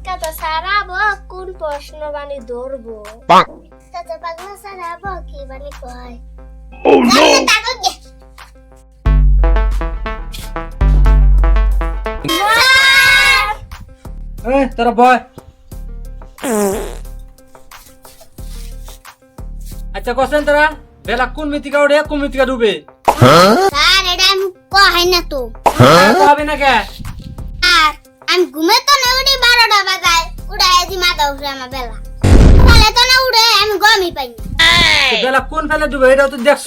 কাঁচা সারাবো কোন প্রশ্ন বানি ধরবো কাঁচা পাগলা সারাবো কি বানি কয় তোরা বয়। আচ্ছা কোশ্চেন তোরা বেলা কোন মিতিকা উঠে কোন মিতিকা ডুবে? স্যার এটা আমি কই না তো হবে না কে? আর আমি ঘুমে তো না উঠি 12টা বাজায় উড়াই দি মাথা উঠে আমার বেলা ফলে তো না উড়ে আমি গমই পাই না বেলা কোন ফেলে ডুবে এটাও তো দেখছ।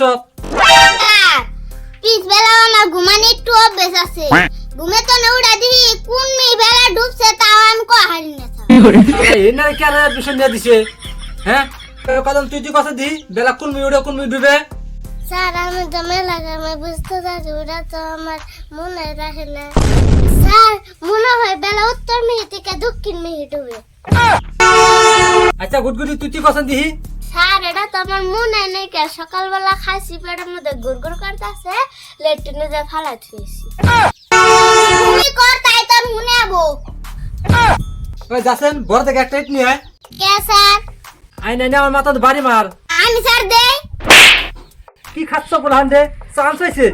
স্যার পিছ বেলা আমার ঘুমানি একটু অভ্যাস আছে ঘুমে তো না উড়াই দি কোন মি বেলা ডুবছে তাও আমি কই হারি না এই না কেন টিউশন দিয়ে দিছে? হ্যাঁ কদম তুই কথা দি বেলা কোন মি উঠে কোন মি ডুবে? স্যার আমি তো মেলা আমি বুঝতে পারছি ওটা তো আমার মনে রাখে না স্যার মনে হয় বেলা উত্তর মেয়ে থেকে দক্ষিণ মেয়ে ডুবে আচ্ছা গুডগুডি তুই কথা দিহি। স্যার এটা তো আমার মনে নেই কে সকালবেলা খাইছি পেটের মধ্যে গুড়গুড় করতেছে লেট্রিনে যা ফালা থুইছি তুমি কর তাই তো মনে আবো ওই যাচ্ছেন বড় থেকে একটা ইট নিয়ে আয়। কে স্যার আই নাই না আমার মাথা বাড়ি মার। আমি স্যার দেই কি খাচ্ছ বলহান দে চান্স হয়েছে।